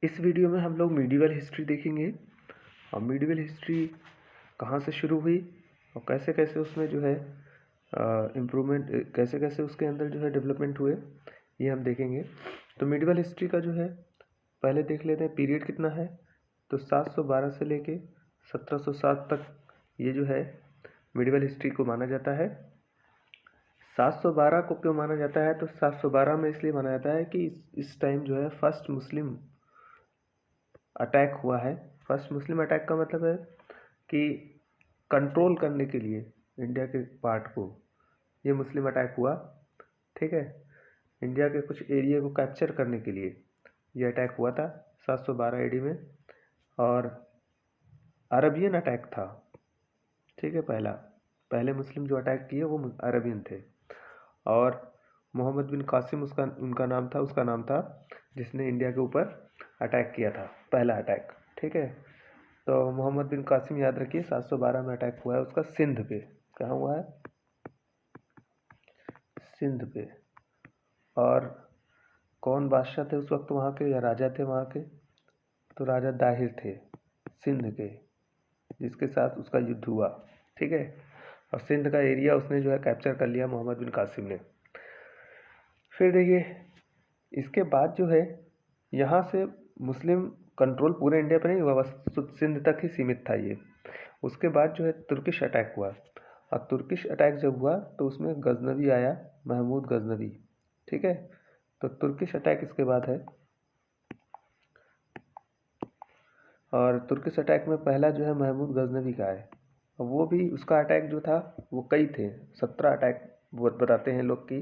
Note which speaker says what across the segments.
Speaker 1: इस वीडियो में हम लोग मिडीवल हिस्ट्री देखेंगे और मिडीवल हिस्ट्री कहाँ से शुरू हुई और कैसे कैसे उसमें जो है इम्प्रूवमेंट, कैसे कैसे उसके अंदर जो है डेवलपमेंट हुए, ये हम देखेंगे। तो मिडीवल हिस्ट्री का जो है पहले देख लेते हैं पीरियड कितना है। तो 712 से लेके 1707 तक ये जो है मिडीवल हिस्ट्री को माना जाता है। 712 को क्यों माना जाता है? तो 712 में इसलिए माना जाता है कि इस टाइम जो है फर्स्ट मुस्लिम अटैक हुआ है। फर्स्ट मुस्लिम अटैक का मतलब है कि कंट्रोल करने के लिए इंडिया के पार्ट को ये मुस्लिम अटैक हुआ। ठीक है, इंडिया के कुछ एरिया को कैप्चर करने के लिए ये अटैक हुआ था 712 AD में। और अरबियन अटैक था। ठीक है, पहले मुस्लिम जो अटैक किए वो अरबियन थे। और मोहम्मद बिन कासिम उनका नाम था जिसने इंडिया के ऊपर अटैक किया था, पहला अटैक। ठीक है, तो मोहम्मद बिन कासिम याद रखिए 712 में अटैक हुआ है उसका सिंध पे। कहाँ हुआ है? सिंध पे। और कौन बादशाह थे उस वक्त वहाँ के, या राजा थे वहाँ के? तो राजा दाहिर थे सिंध के, जिसके साथ उसका युद्ध हुआ। ठीक है, और सिंध का एरिया उसने जो है कैप्चर कर लिया मोहम्मद बिन कासिम ने। फिर देखिए इसके बाद जो है यहाँ से मुस्लिम कंट्रोल पूरे इंडिया पर नहीं हुआ, बस सिंध तक ही सीमित था ये। उसके बाद जो है तुर्किश अटैक हुआ, और तुर्किश अटैक जब हुआ तो उसमें गजनवी आया, महमूद गजनवी। ठीक है, तो तुर्किश अटैक इसके बाद है। और तुर्किश अटैक में पहला जो है महमूद गजनवी का है। और वो भी उसका अटैक जो था वो कई थे, 17 अटैक वो बताते हैं लोग कि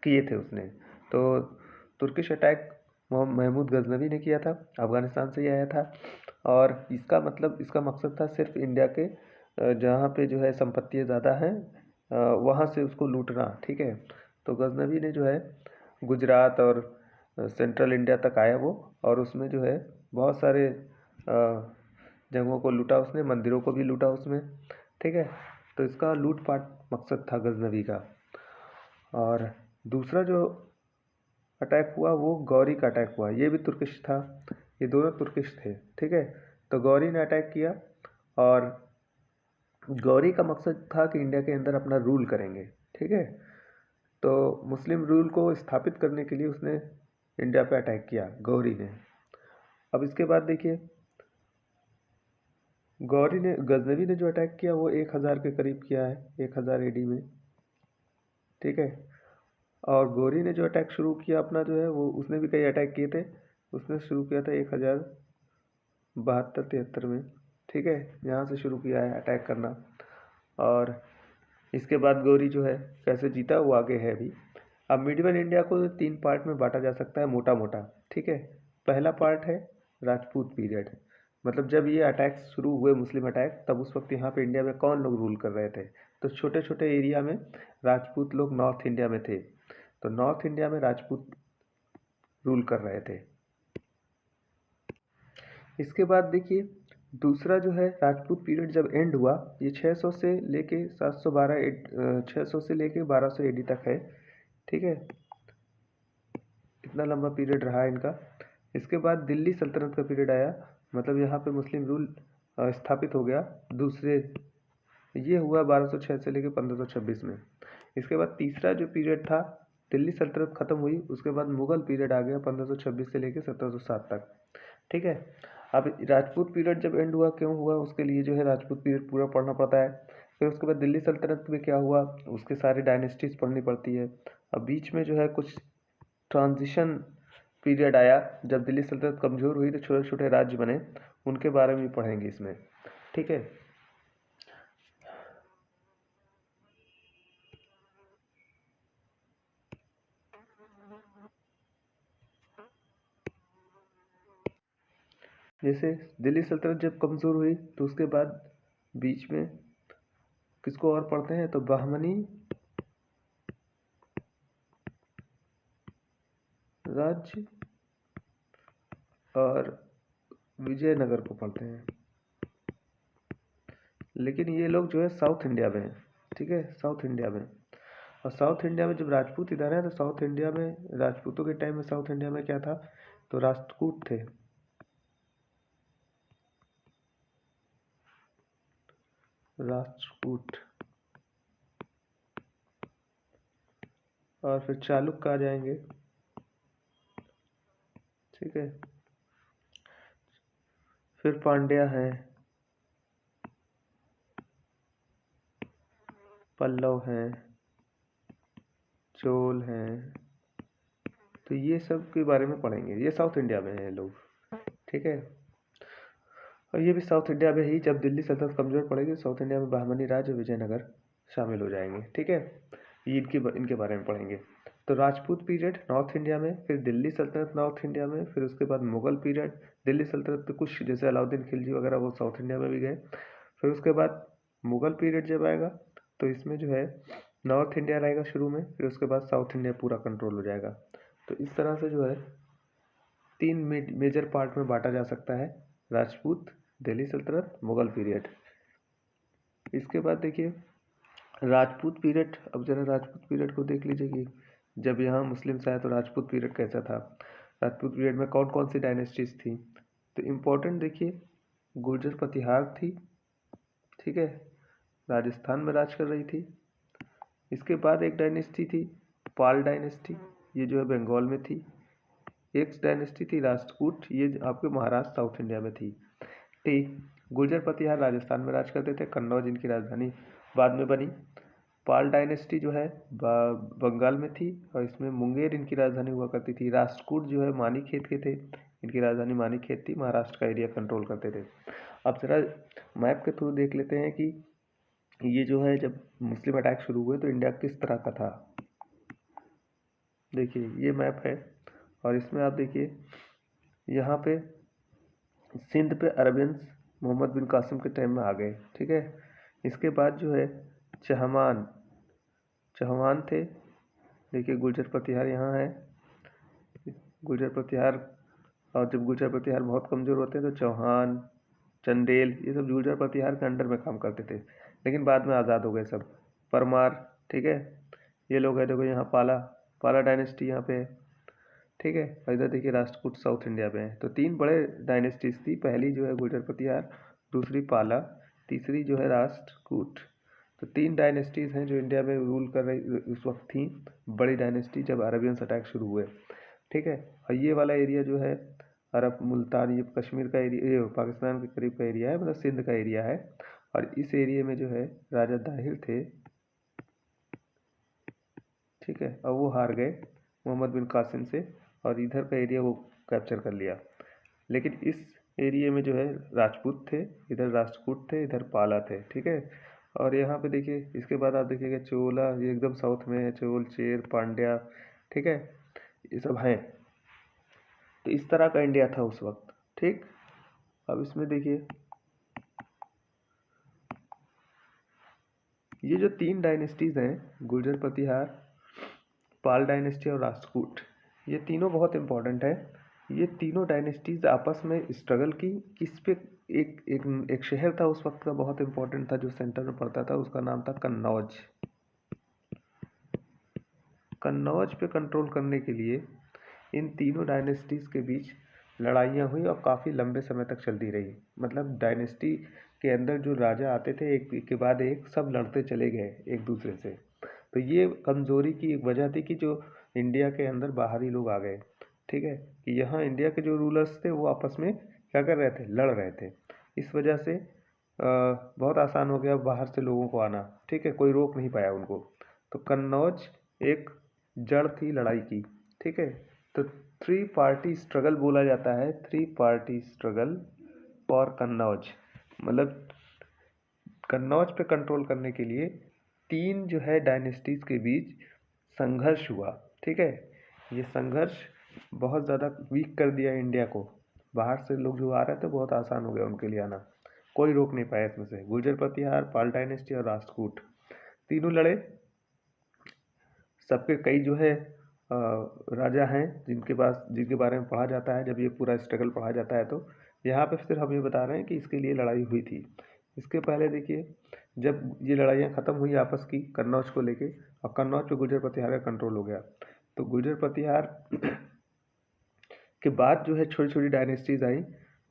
Speaker 1: किए थे उसने। तो तुर्किश अटैक महमूद गजनवी ने किया था, अफ़गानिस्तान से ही आया था। और इसका मकसद था सिर्फ इंडिया के जहाँ पे जो है संपत्तियाँ ज़्यादा हैं वहाँ से उसको लूटना। ठीक है, तो गजनवी ने जो है गुजरात और सेंट्रल इंडिया तक आया वो, और उसमें जो है बहुत सारे जगहों को लूटा उसने, मंदिरों को भी लूटा उसमें। ठीक है, तो इसका लूटपाट मकसद था गजनवी का। और दूसरा जो अटैक हुआ वो गौरी का अटैक हुआ, ये भी तुर्किश था, ये दोनों तुर्किश थे। ठीक है, तो गौरी ने अटैक किया, और गौरी का मकसद था कि इंडिया के अंदर अपना रूल करेंगे। ठीक है, तो मुस्लिम रूल को स्थापित करने के लिए उसने इंडिया पे अटैक किया गौरी ने। अब इसके बाद देखिए गजनवी ने जो अटैक किया वो 1000 के करीब किया है, 1000 AD में। ठीक है, और गौरी ने जो अटैक शुरू किया अपना जो है वो, उसने भी कई अटैक किए थे, उसने शुरू किया था 1072-73 में। ठीक है, यहाँ से शुरू किया है अटैक करना। और इसके बाद गौरी जो है कैसे जीता वो आगे है अभी। अब मिडिवल इंडिया को 3 पार्ट में बांटा जा सकता है मोटा मोटा। ठीक है, पहला पार्ट है राजपूत पीरियड, मतलब जब ये अटैक शुरू हुए मुस्लिम अटैक, तब उस वक्त यहाँ पे इंडिया में कौन लोग रूल कर रहे थे? तो छोटे छोटे एरिया में राजपूत लोग नॉर्थ इंडिया में थे, तो नॉर्थ इंडिया में राजपूत रूल कर रहे थे। इसके बाद देखिए दूसरा जो है राजपूत पीरियड जब एंड हुआ, ये 600 से लेके 600 से लेके 1200 AD तक है। ठीक है, इतना लंबा पीरियड रहा इनका। इसके बाद दिल्ली सल्तनत का पीरियड आया, मतलब यहाँ पे मुस्लिम रूल स्थापित हो गया दूसरे, ये हुआ 1206 से लेके 1526 में। इसके बाद तीसरा जो पीरियड था, दिल्ली सल्तनत खत्म हुई, उसके बाद मुगल पीरियड आ गया 1526 से लेके 1707 तक। ठीक है, अब राजपूत पीरियड जब एंड हुआ, क्यों हुआ, उसके लिए जो है राजपूत पीरियड पूरा पढ़ना पड़ता है। फिर उसके बाद दिल्ली सल्तनत में क्या हुआ, उसके सारी डायनेस्टीज पढ़नी पड़ती है। अब बीच में जो है कुछ ट्रांजिशन पीरियड आया, जब दिल्ली सल्तनत कमज़ोर हुई तो छोटे छोटे राज्य बने, उनके बारे में पढ़ेंगे इसमें। ठीक है, जैसे दिल्ली सल्तनत जब कमज़ोर हुई तो उसके बाद बीच में किसको और पढ़ते हैं, तो बहमनी राज्य और विजयनगर को पढ़ते हैं। लेकिन ये लोग जो है साउथ इंडिया में हैं। ठीक है, साउथ इंडिया में। और साउथ इंडिया में जब राजपूत इधर है, तो साउथ इंडिया में राजपूतों के टाइम में साउथ इंडिया में क्या था, तो राष्ट्रकूट थे। राष्ट्रकूट, और फिर चालुक्य आ जाएंगे। ठीक है, फिर पांड्या है, पल्लव हैं, चोल हैं। तो ये सब के बारे में पढ़ेंगे। ये साउथ इंडिया में हैं लोग। ठीक है, और ये भी साउथ इंडिया में ही, जब दिल्ली सल्तनत कमजोर पड़ेगी साउथ इंडिया में बहमनी राज और विजयनगर शामिल हो जाएंगे। ठीक है, ये इनके बारे में पढ़ेंगे। तो राजपूत पीरियड नॉर्थ इंडिया में, फिर दिल्ली सल्तनत नॉर्थ इंडिया में, फिर उसके बाद मुगल पीरियड। दिल्ली सल्तनत के कुछ जैसे अलाउद्दीन खिलजी वगैरह वो साउथ इंडिया में भी गए। फिर उसके बाद मुगल पीरियड जब आएगा तो इसमें जो है नॉर्थ इंडिया रहेगा शुरू में, फिर उसके बाद साउथ इंडिया पूरा कंट्रोल हो जाएगा। तो इस तरह से जो है 3 मेजर पार्ट में बांटा जा सकता है, राजपूत, दिल्ली सल्तनत, मुगल पीरियड। इसके बाद देखिए राजपूत पीरियड। अब जरा राजपूत पीरियड को देख लीजिए कि जब यहाँ मुस्लिम्स आए तो राजपूत पीरियड कैसा था। राजपूत पीरियड में कौन कौन सी डायनेस्टीज थी। तो इम्पोर्टेंट देखिए, गुर्जर प्रतिहार थी। ठीक है, राजस्थान में राज कर रही थी। इसके बाद एक डायनेस्टी थी पाल डायनेस्टी, ये जो है बंगाल में थी। एक डायनेस्टी थी राष्ट्रकूट, ये आपके महाराष्ट्र साउथ इंडिया में थी। ठीक, गुर्जर प्रतिहार राजस्थान में राज करते थे, कन्नौज इनकी राजधानी बाद में बनी। पाल डायनेस्टी जो है बंगाल में थी और इसमें मुंगेर इनकी राजधानी हुआ करती थी। राष्ट्रकूट जो है मानीखेत के थे, इनकी राजधानी मानीखेत थी, महाराष्ट्र का एरिया कंट्रोल करते थे। अब जरा मैप के थ्रू देख लेते हैं कि ये जो है जब मुस्लिम अटैक शुरू हुए तो इंडिया किस तरह का था। देखिए ये मैप है और इसमें आप देखिए यहाँ पे सिंध पे अरबियंस मोहम्मद बिन कासिम के टाइम में आ गए। ठीक है, इसके बाद जो है चौहान थे। देखिए गुर्जर प्रतिहार यहाँ है, गुर्जर प्रतिहार। और जब गुर्जर प्रतिहार बहुत कमज़ोर होते हैं तो चौहान, चंदेल, ये सब गुर्जर प्रतिहार के अंडर में काम करते थे, लेकिन बाद में आज़ाद हो गए सब। परमार, ठीक है, ये लोग हैं। देखो यहाँ पाला डायनेस्टी यहाँ पे है। ठीक है, और इधर देखिए राष्ट्रकूट साउथ इंडिया में है। तो 3 बड़े डायनेस्टीज थी, पहली जो है गुर्जर प्रतिहार, दूसरी पाला, तीसरी जो है राष्ट्रकूट। तो 3 डायनेस्टीज हैं जो इंडिया में रूल कर रही उस वक्त थी, बड़ी डायनेस्टी, जब अरबियंस अटैक शुरू हुए। ठीक है, और ये वाला एरिया जो है अरब मुल्तान, ये कश्मीर का एरिया, ये पाकिस्तान के करीब का एरिया है, मतलब सिंध का एरिया है। और इस एरिया में जो है राजा दाहिर थे। ठीक है, और वो हार गए मोहम्मद बिन कासिम से और इधर का एरिया वो कैप्चर कर लिया। लेकिन इस एरिया में जो है राजपूत थे, इधर राष्ट्रकूट थे, इधर पाला थे। ठीक है, और यहाँ पे देखिए इसके बाद आप देखिएगा चोला, ये एकदम साउथ में है, चोल, चेर, पांड्या। ठीक है, ये सब हैं। तो इस तरह का इंडिया था उस वक्त। ठीक, अब इसमें देखिए ये जो 3 डायनेस्टीज हैं, गुर्जर प्रतिहार, पाल डायनेस्टी और राष्ट्रकूट, ये तीनों बहुत इंपॉर्टेंट है। ये तीनों डायनेस्टीज आपस में स्ट्रगल की, किस पे। एक शहर था उस वक्त का बहुत इंपॉर्टेंट था जो सेंटर में पड़ता था, उसका नाम था कन्नौज। कन्नौज पे कंट्रोल करने के लिए इन तीनों डायनेस्टीज के बीच लड़ाइयाँ हुई और काफ़ी लंबे समय तक चलती रही। मतलब डायनेस्टी के अंदर जो राजा आते थे एक के बाद एक, सब लड़ते चले गए एक दूसरे से। तो ये कमज़ोरी की एक वजह थी कि जो इंडिया के अंदर बाहरी लोग आ गए। ठीक है, कि यहाँ इंडिया के जो रूलर्स थे वो आपस में क्या कर रहे थे, लड़ रहे थे। इस वजह से बहुत आसान हो गया बाहर से लोगों को आना। ठीक है, कोई रोक नहीं पाया उनको। तो कन्नौज एक जड़ थी लड़ाई की। ठीक है, तो 3 पार्टी स्ट्रगल बोला जाता है, 3 पार्टी स्ट्रगल फॉर कन्नौज। मतलब कन्नौज पे कंट्रोल करने के लिए 3 जो है डायनेस्टीज के बीच संघर्ष हुआ। ठीक है, ये संघर्ष बहुत ज़्यादा वीक कर दिया इंडिया को। बाहर से लोग जो आ रहे थे बहुत आसान हो गया उनके लिए आना, कोई रोक नहीं पाया इसमें से। गुर्जर प्रतिहार, पाल डायनेस्टी और राष्ट्रकूट तीनों लड़े। सबके कई जो है राजा हैं जिनके बारे में पढ़ा जाता है, जब ये पूरा स्ट्रगल पढ़ा जाता है। तो यहाँ पे फिर हम ये बता रहे हैं कि इसके लिए लड़ाई हुई थी। इसके पहले देखिए जब ये लड़ाइयाँ ख़त्म हुई आपस की कन्नौज को लेके, और कन्नौज पे गुर्जर प्रतिहार का कंट्रोल हो गया। तो गुर्जर प्रतिहार के बाद जो है छोटी छोटी डायनेस्टीज आई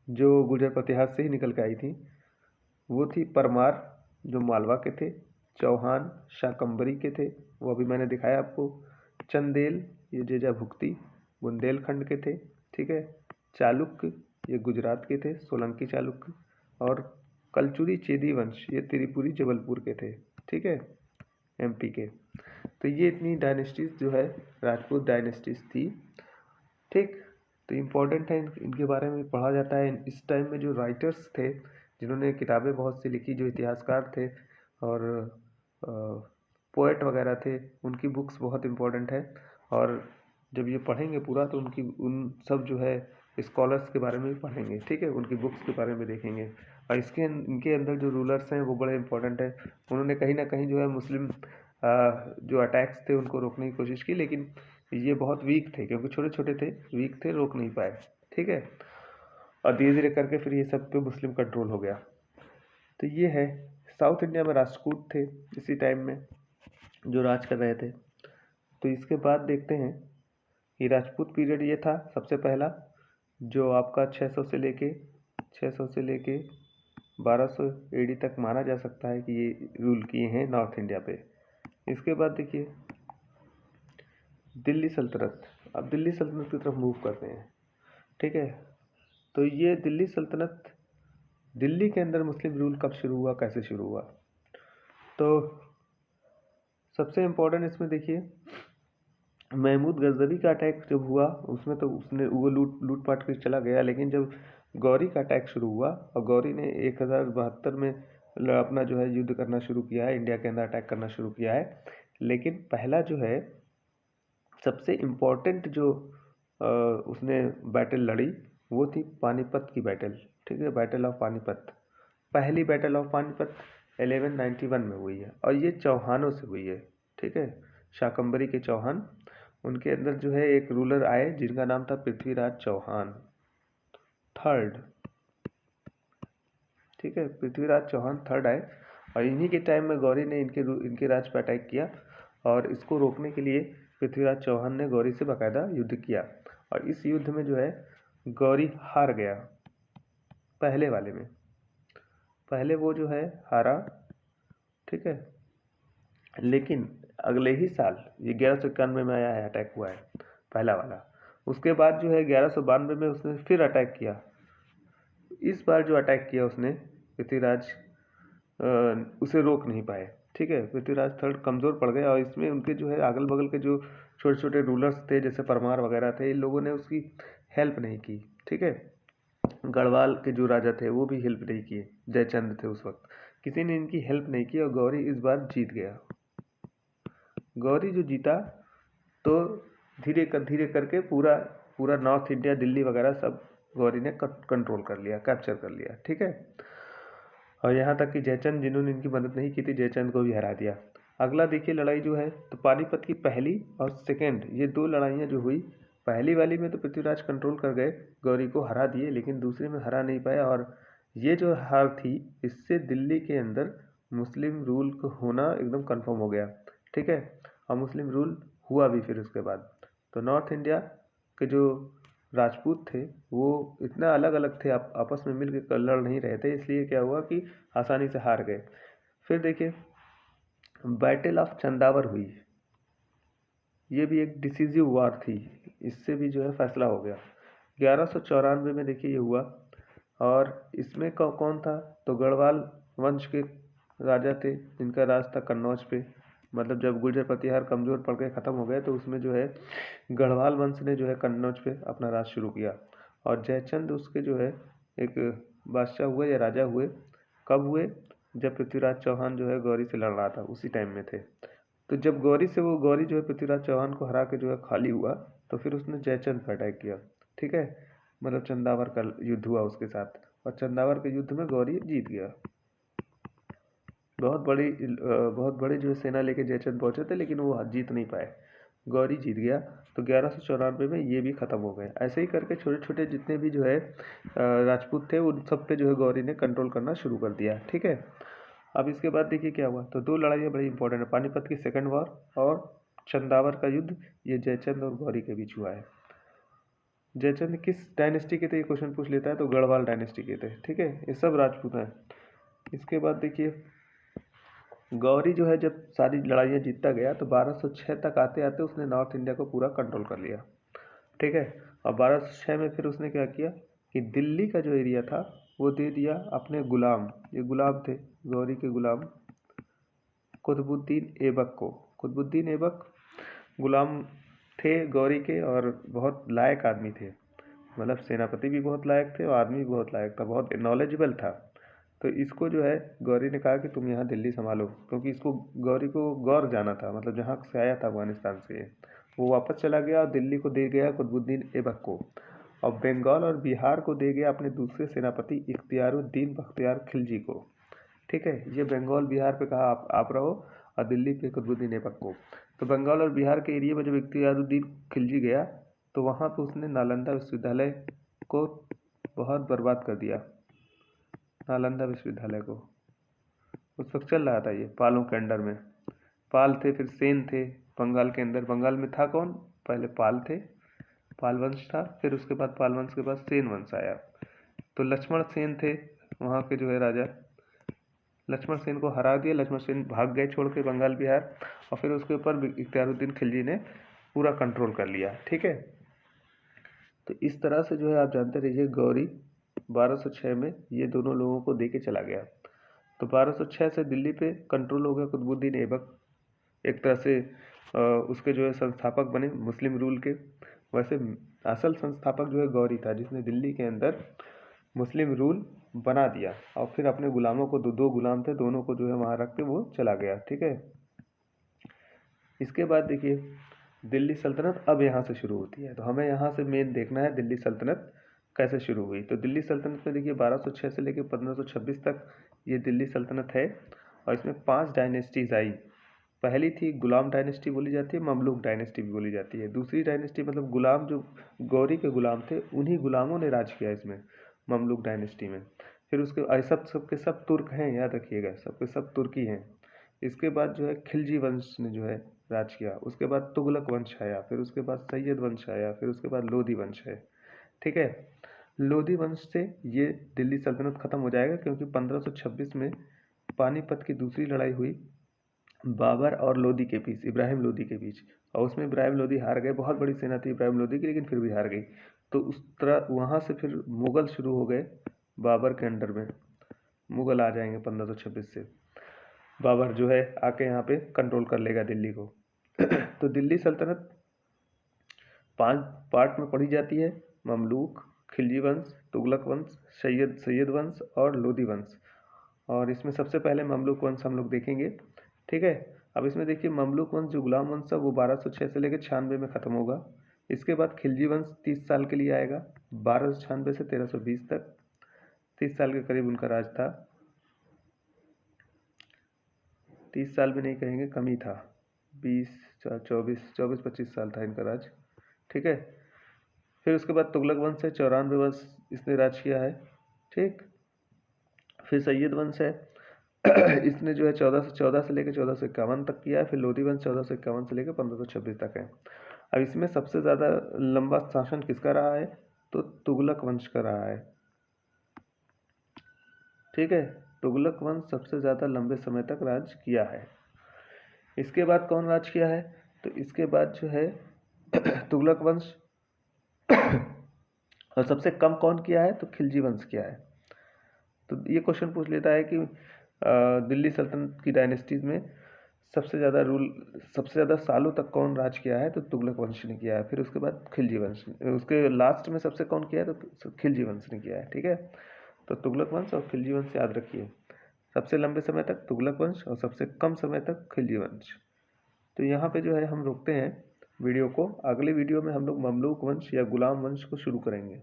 Speaker 1: जो गुर्जर प्रतिहार से ही निकल के आई थी। वो थी परमार, जो मालवा के थे, चौहान शाकंभरी के थे, वो अभी मैंने दिखाया आपको, चंदेल ये जेजा भुक्ती बुंदेलखंड के थे, ठीक है, चालुक्य ये गुजरात के थे, सोलंकी चालुक्य, और कलचुरी चेदी वंश ये त्रिपुरी जबलपुर के थे, ठीक है, एमपी के। तो ये इतनी डायनेस्टीज जो है राजपूत डायनेस्टीज थी, ठीक। तो इम्पोर्टेंट है, इनके बारे में पढ़ा जाता है। इस टाइम में जो राइटर्स थे जिन्होंने किताबें बहुत सी लिखी, जो इतिहासकार थे और पोएट वगैरह थे, उनकी बुक्स बहुत इम्पोर्टेंट है। और जब ये पढ़ेंगे पूरा तो उन सब जो है स्कॉलर्स के बारे में भी पढ़ेंगे, ठीक है, उनकी बुक्स के बारे में देखेंगे। और इनके अंदर जो रूलर्स हैं वो बड़े इंपॉर्टेंट है। उन्होंने कहीं ना कहीं जो है मुस्लिम जो अटैक्स थे उनको रोकने की कोशिश की, लेकिन ये बहुत वीक थे क्योंकि छोटे छोटे थे, वीक थे, रोक नहीं पाए, ठीक है। और धीरे धीरे करके फिर ये सब पे मुस्लिम कंट्रोल हो गया। तो ये है, साउथ इंडिया में राष्ट्रकूट थे इसी टाइम में जो राज कर रहे थे। तो इसके बाद देखते हैं ये राजपूत पीरियड ये था सबसे पहला, जो आपका 600 से लेके 1200 एडी तक माना जा सकता है कि ये रूल किए हैं नॉर्थ इंडिया पे। इसके बाद देखिए दिल्ली सल्तनत। अब दिल्ली सल्तनत की तरफ मूव करते हैं, ठीक है। तो ये दिल्ली सल्तनत, दिल्ली के अंदर मुस्लिम रूल कब शुरू हुआ, कैसे शुरू हुआ? तो सबसे इम्पोर्टेंट इसमें देखिए महमूद गजनवी का अटैक जब हुआ उसमें तो उसने वो लूटपाट कर चला गया, लेकिन जब गौरी का अटैक शुरू हुआ और गौरी ने 1072 में अपना जो है युद्ध करना शुरू किया है, इंडिया के अंदर अटैक करना शुरू किया है। लेकिन पहला जो है सबसे इम्पोर्टेंट जो उसने बैटल लड़ी वो थी पानीपत की बैटल, ठीक है, बैटल ऑफ पानीपत। पहली बैटल ऑफ पानीपत 1191 में हुई है और ये चौहानों से हुई है, ठीक है, शाकंभरी के चौहान। उनके अंदर जो है एक रूलर आए जिनका नाम था पृथ्वीराज चौहान थर्ड, ठीक है, पृथ्वीराज चौहान थर्ड आए। और इन्हीं के टाइम में गौरी ने इनके राज पर अटैक किया और इसको रोकने के लिए पृथ्वीराज चौहान ने गौरी से बाकायदा युद्ध किया। और इस युद्ध में जो है गौरी हार गया, पहले वाले में, पहले वो जो है हारा, ठीक है। लेकिन अगले ही साल ये 1191 में आया है, अटैक हुआ है पहला वाला। उसके बाद जो है 1192 में उसने फिर अटैक किया। इस बार जो अटैक किया उसने पृथ्वीराज उसे रोक नहीं पाए, ठीक है, पृथ्वीराज थर्ड कमज़ोर पड़ गए। और इसमें उनके जो है अगल बगल के जो छोटे छोटे रूलर्स थे जैसे परमार वगैरह थे, इन लोगों ने उसकी हेल्प नहीं की, ठीक है। गढ़वाल के जो राजा थे वो भी हेल्प नहीं किए, जयचंद थे उस वक्त, किसी ने इनकी हेल्प नहीं की और गौरी इस बार जीत गया। गौरी जो जीता तो धीरे करके पूरा नॉर्थ इंडिया, दिल्ली वगैरह सब गौरी ने कंट्रोल कर लिया, कैप्चर कर लिया, ठीक है। और यहाँ तक कि जयचंद जिन्होंने इनकी मदद नहीं की थी, जयचंद को भी हरा दिया। अगला देखिए लड़ाई जो है, तो पानीपत की पहली और सेकेंड ये दो लड़ाइयाँ जो हुई, पहली वाली में तो पृथ्वीराज कंट्रोल कर गए, गौरी को हरा दिए, लेकिन दूसरे में हरा नहीं पाया। और ये जो हार थी इससे दिल्ली के अंदर मुस्लिम रूल को होना एकदम कंफर्म हो गया, ठीक है। और मुस्लिम रूल हुआ भी फिर उसके बाद। तो नॉर्थ इंडिया के जो राजपूत थे वो इतना अलग अलग थे, आपस में मिल के लड़ नहीं रहे थे, इसलिए क्या हुआ कि आसानी से हार गए। फिर देखिए बैटल ऑफ चंदावर हुई, ये भी एक डिसीजिव वार थी, इससे भी जो है फैसला हो गया 1194 में। देखिए ये हुआ और इसमें कौन था, तो गढ़वाल वंश के राजा थे जिनका राज था कन्नौज पे। मतलब जब गुर्जर प्रतिहार कमज़ोर पड़ गए, ख़त्म हो गए, तो उसमें जो है गढ़वाल वंश ने जो है कन्नौज पे अपना राज शुरू किया। और जयचंद उसके जो है एक बादशाह हुए या राजा हुए, कब हुए, जब पृथ्वीराज चौहान जो है गौरी से लड़ रहा था, उसी टाइम में थे। तो जब गौरी जो है पृथ्वीराज चौहान को हरा के जो है खाली हुआ, तो फिर उसने जयचंद पर अटैक किया, ठीक है, मतलब चंदावर का युद्ध हुआ उसके साथ। और चंदावर के युद्ध में गौरी जीत गया। बहुत बड़ी जो है सेना लेके जयचंद पहुंचे थे, लेकिन वो जीत नहीं पाए, गौरी जीत गया। तो 1194 में ये भी ख़त्म हो गए। ऐसे ही करके छोटे छोटे जितने भी जो है राजपूत थे उन सब पे जो है गौरी ने कंट्रोल करना शुरू कर दिया, ठीक है। अब इसके बाद देखिए क्या हुआ, तो दो लड़ाइयाँ बड़ी इंपॉर्टेंट है, पानीपत की सेकंड वॉर और चंदावर का युद्ध, ये जयचंद और गौरी के बीच हुआ है। जयचंद किस डायनेस्टी के थे, ये क्वेश्चन पूछ लेता है, तो गढ़वाल डायनेस्टी के थे, ठीक है, ये सब राजपूत हैं। इसके बाद देखिए गौरी जो है जब सारी लड़ाइयाँ जीतता गया तो 1206 तक आते आते उसने नॉर्थ इंडिया को पूरा कंट्रोल कर लिया। ठीक है। और 1206 में फिर उसने क्या किया कि दिल्ली का जो एरिया था वो दे दिया अपने गुलाम, ये गुलाम थे गौरी के गुलाम, कुतुबुद्दीन ऐबक को। कुतुबुद्दीन ऐबक गुलाम थे गौरी के और बहुत लायक आदमी थे, मतलब सेनापति भी बहुत लायक थे और आदमी भी बहुत लायक था, बहुत नॉलेजेबल था। तो इसको जो है गौरी ने कहा कि तुम यहाँ दिल्ली संभालो, क्योंकि इसको गौरी को गौर जाना था, मतलब जहाँ से आया था अफगानिस्तान से वो वापस चला गया और दिल्ली को दे गया कुतुबुद्दीन ऐबक को, और बंगाल और बिहार को दे गया अपने दूसरे सेनापति इख्तियारुद्दीन बख्तियार खिलजी को। ठीक है, ये बंगाल बिहार पे कहा आप रहो और दिल्ली पे कुतुबुद्दीन ऐबक को। तो बंगाल और बिहार के एरिया में जब इख्तियारुद्दीन खिलजी गया तो वहाँ पे उसने नालंदा विश्वविद्यालय को बहुत बर्बाद कर दिया। नालंदा विश्वविद्यालय को उस वक्त चल रहा था, ये पालों के अंडर में पाल थे, फिर सेन थे बंगाल के अंदर। बंगाल में था कौन, पहले पाल थे, पाल वंश था, फिर उसके बाद पाल वंश के बाद सेन वंश आया। तो लक्ष्मण सेन थे वहाँ के जो है राजा, लक्ष्मण सेन को हरा दिया, लक्ष्मण सेन भाग गए छोड़ के बंगाल बिहार, और फिर उसके ऊपर इख्तियारुद्दीन खिलजी ने पूरा कंट्रोल कर लिया। ठीक है, तो इस तरह से जो है आप जानते रहिए गौरी 1206 में ये दोनों लोगों को दे के चला गया। तो 1206 से दिल्ली पे कंट्रोल हो गया कुतुबुद्दीन ऐबक, एक तरह से उसके जो है संस्थापक बने मुस्लिम रूल के। वैसे असल संस्थापक जो है गौरी था, जिसने दिल्ली के अंदर मुस्लिम रूल बना दिया, और फिर अपने गुलामों को, दो गुलाम थे, दोनों को जो है वहाँ रख के वो चला गया। ठीक है, इसके बाद देखिए दिल्ली सल्तनत अब यहाँ से शुरू होती है। तो हमें यहाँ से मेन देखना है दिल्ली सल्तनत कैसे शुरू हुई। तो दिल्ली सल्तनत में देखिए 1206 से लेकर 1526 तक ये दिल्ली सल्तनत है, और इसमें 5 डायनेस्टीज आई। पहली थी गुलाम डायनेस्टी बोली जाती है, ममलूक डायनेस्टी भी बोली जाती है। दूसरी डायनेस्टी मतलब गुलाम जो गौरी के गुलाम थे उन्हीं गुलामों ने राज किया इसमें, ममलूक डायनेस्टी में। फिर उसके सबके सब तुर्क हैं, याद रखिएगा, सबके सब तुर्की हैं। इसके बाद जो है खिलजी वंश ने जो है राज किया, उसके बाद तुगलक वंश आया, फिर उसके बाद सैयद वंश आया, फिर उसके बाद लोधी वंश है। ठीक है, लोधी वंश से ये दिल्ली सल्तनत खत्म हो जाएगा, क्योंकि 1526 में पानीपत की दूसरी लड़ाई हुई बाबर और लोधी के बीच, इब्राहिम लोधी के बीच, और उसमें इब्राहिम लोधी हार गए। बहुत बड़ी सेना थी इब्राहिम लोधी की, लेकिन फिर भी हार गई। तो उस तरह वहाँ से फिर मुग़ल शुरू हो गए बाबर के अंडर में, मुग़ल आ जाएंगे 1526 से। बाबर जो है आके यहाँ पे कंट्रोल कर लेगा दिल्ली को। तो दिल्ली सल्तनत 5 पार्ट में पढ़ी जाती है, ममलूक, खिलजी वंश, तुगलक वंश, सैयद वंश और लोधी वंश। और इसमें सबसे पहले ममलूक वंश हम लोग देखेंगे। ठीक है, अब इसमें देखिए ममलूक वंश जो गुलाम वंश था वो 1206 से लेकर 96 में ख़त्म होगा। इसके बाद खिलजी वंश 30 साल के लिए आएगा, 1296 से 1320 तक, 30 साल के करीब उनका राज था। 30 साल भी नहीं कहेंगे, कम ही था, 24-25 साल था इनका राज। ठीक है, फिर उसके बाद तुगलक वंश है, 94 वर्ष इसने राज किया है। ठीक, फिर सैयद वंश है, इसने जो है 1414 से लेकर 1451 तक किया है। फिर लोधी वंश 1451 से लेकर 1526 तक है। अब इसमें सबसे ज़्यादा लंबा शासन किसका रहा है, तो तुगलक वंश का रहा है। ठीक है, तुगलक वंश सबसे ज़्यादा लंबे समय तक राज किया है। इसके बाद कौन राज किया है, तो इसके बाद जो है तुगलक वंश और सबसे कम कौन किया है, तो खिलजी वंश किया है। तो ये क्वेश्चन पूछ लेता है कि दिल्ली सल्तनत की डायनेस्टीज में सबसे ज़्यादा सालों तक कौन राज किया है, तो तुगलक वंश ने किया है। फिर उसके बाद खिलजी वंश, उसके लास्ट में सबसे कौन किया है, तो खिलजी वंश ने किया है। ठीक है, तो तुगलक वंश और खिलजी वंश याद रखिए, सबसे लंबे समय तक तुगलक वंश और सबसे कम समय तक खिलजी वंश। तो यहाँ पे जो है हम रोकते हैं वीडियो को, अगले वीडियो में हम लोग ममलूक वंश या गुलाम वंश को शुरू करेंगे।